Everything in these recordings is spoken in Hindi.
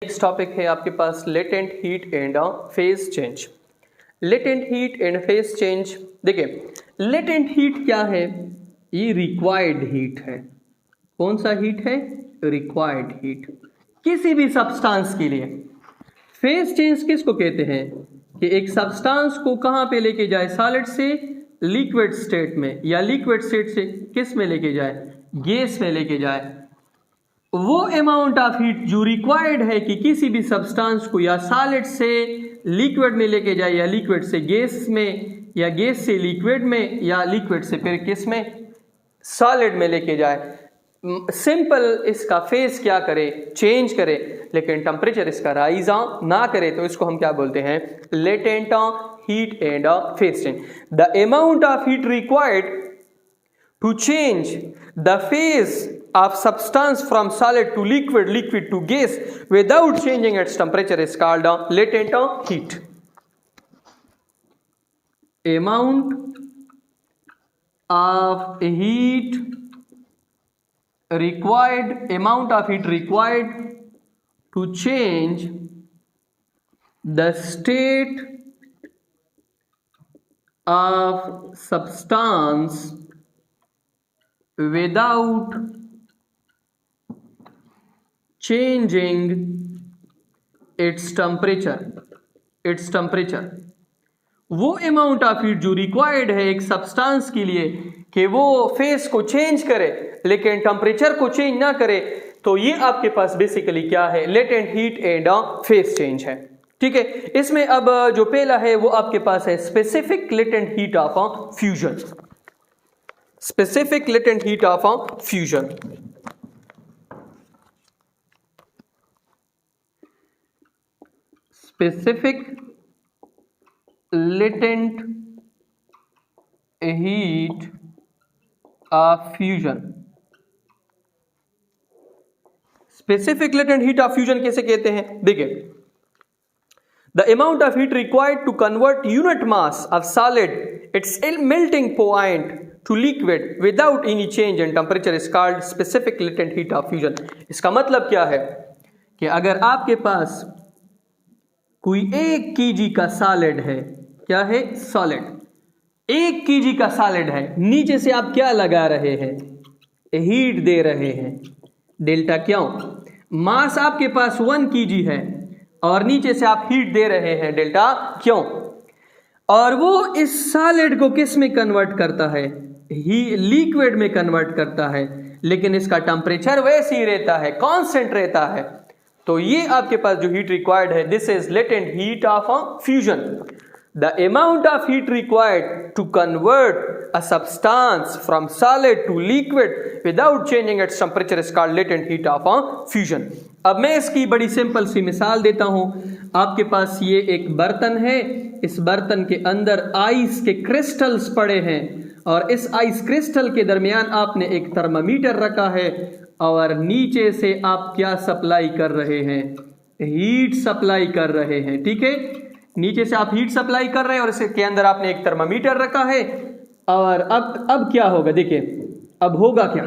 नेक्स्ट टॉपिक है आपके पास latent heat and phase change. Latent heat and phase change, देखिए लेटेंट हीट क्या है? ये रिक्वायर्ड हीट है। कौन सा हीट है? रिक्वायर्ड हीट किसी भी सब्सटेंस के लिए। फेज चेंज किसको कहते हैं? कि एक सब्सटेंस को कहाँ पे लेके जाए, सॉलिड से लिक्विड स्टेट में, या लिक्विड स्टेट से किस में लेके जाए, गैस में लेके जाए। वो अमाउंट ऑफ हीट जो रिक्वायर्ड है कि किसी भी सब्सटेंस को या सॉलिड से लिक्विड में लेके जाए, या लिक्विड से गैस में, या गैस से लिक्विड में, या लिक्विड से फिर किस में, सॉलिड में लेके जाए। सिंपल इसका फेज क्या करे, चेंज करे, लेकिन टेम्परेचर इसका राइज ना करे, तो इसको हम क्या बोलते हैं? Latent heat and phase change. The amount of heat required to change the phase of substance from solid to liquid, liquid to gas without changing its temperature is called latent heat. Amount of heat required to change the state of substance without changing its temperature। वो अमाउंट ऑफ हीट जो रिक्वायर्ड है एक सब्सटेंस के लिए कि वो फेस को चेंज करे लेकिन टेम्परेचर को चेंज ना करे, तो ये आपके पास बेसिकली क्या है? Latent heat and face change है। ठीक है, इसमें अब जो पहला है वो आपके पास है specific latent heat of fusion. Specific latent heat of fusion। Specific latent heat of fusion। Specific latent heat of fusion कैसे कहते हैं? देखिए, the amount of heat required to convert unit mass of solid its melting point to liquid without any change in temperature is called specific latent heat of fusion। इसका मतलब क्या है कि अगर आपके पास कोई 1 kg का सॉलिड है, क्या है? सॉलिड 1 kg का सॉलिड है, नीचे से आप क्या लगा रहे हैं? हीट दे रहे हैं। डेल्टा क्यों? मास आपके पास 1 kg है और नीचे से आप हीट दे रहे हैं, डेल्टा क्यों? और वो इस सॉलिड को किस में कन्वर्ट करता है? ही लिक्विड में कन्वर्ट करता है, लेकिन इसका टेम्परेचर वैसे ही रहता है, कांस्टेंट रहता है। तो ये आपके पास जो हीट रिक्वायर्ड है, this is latent heat of fusion. The amount of heat required to convert a substance from solid to liquid without changing its temperature is called latent heat of fusion. अब मैं इसकी बड़ी सिंपल सी मिसाल देता हूं। आपके पास ये एक बर्तन है, इस बर्तन के अंदर आइस के क्रिस्टल्स पड़े हैं, और इस आइस क्रिस्टल के दरमियान आपने एक थर्मामीटर रखा है, और नीचे से आप क्या सप्लाई कर रहे हैं? हीट सप्लाई कर रहे हैं। ठीक है, नीचे से आप हीट सप्लाई कर रहे हैं और इसके अंदर आपने एक थर्मामीटर रखा है। और अब क्या होगा? देखिए, अब होगा क्या?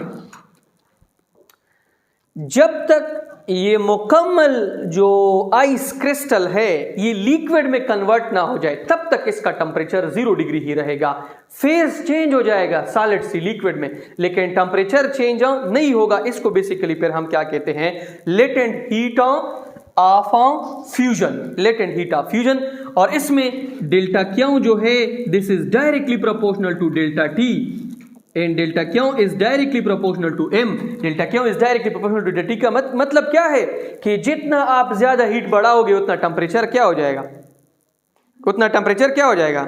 जब तक ये मुकम्मल जो आइस क्रिस्टल है ये लिक्विड में कन्वर्ट ना हो जाए, तब तक इसका टेम्परेचर 0 डिग्री ही रहेगा। फेज चेंज हो जाएगा सॉलिड से लिक्विड में, लेकिन टेम्परेचर चेंज नहीं होगा। इसको बेसिकली फिर हम क्या कहते हैं? Latent heat of fusion. Latent heat of fusion. और इसमें डेल्टा क्यू जो है, this is directly proportional to delta T, and delta Q is directly proportional to M. Delta Q is directly proportional to delta T का मतलब क्या है कि जितना आप ज्यादा हीट बढ़ाओगे उतना टेम्परेचर क्या हो जाएगा? उतना टेम्परेचर क्या हो जाएगा?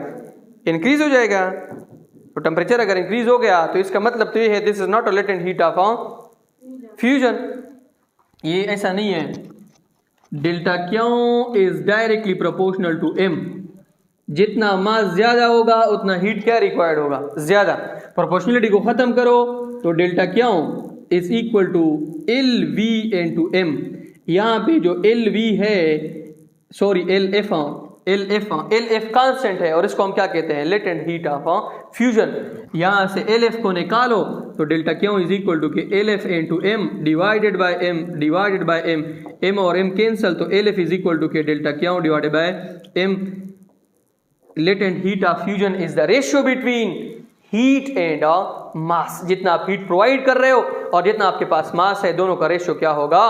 इंक्रीज हो जाएगा। तो टेम्परेचर अगर इंक्रीज हो गया तो इसका मतलब तो ये है, this is not a latent heat of fusion. ये ऐसा नहीं है। Delta Q is directly proportional to M. जितना मास ज्यादा होगा उतना हीट क्या रिक्वायर्ड होगा? ज्यादा। प्रोपोर्शनलिटी को खत्म करो तो delta Q is equal to L V into M. यहां पे जो एल वी है, sorry L F L F constant है और इसको हम क्या कहते हैं, लेटेंट हीट ऑफ फ्यूजन। यहां से एल एफ को निकालो तो delta Q is equal to K L F into M divided by M, M और एम कैंसल तो L F is equal to K delta Q divided by M. Latent heat of fusion is the ratio between heat and mass. जितना आप हीट प्रोवाइड कर रहे हो और जितना आपके पास मास है, दोनों का रेशियो क्या होगा,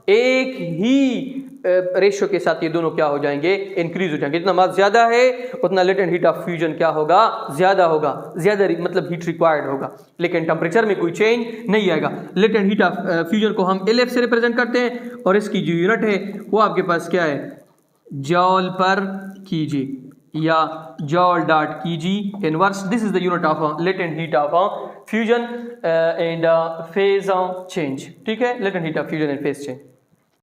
एक ही रेशियो के साथ ये दोनों क्या हो जाएंगे, इंक्रीज हो जाएंगे। जितना मास ज्यादा है उतना लेटेंट हीट ऑफ फ्यूजन क्या होगा, ज्यादा होगा, ज्यादा मतलब हीट रिक्वायर्ड होगा, लेकिन टेम्परेचर में कोई चेंज नहीं आएगा। लेटेंट हीट ऑफ फ्यूजन को हम एल एफ से रिप्रेजेंट करते हैं और इसकी जो यूनिट है वो आपके पास क्या है, जॉल पर केजी या जॉल dot KG inverse. This is the unit of latent heat of fusion and phase change. ठीक है, latent heat of fusion and phase change.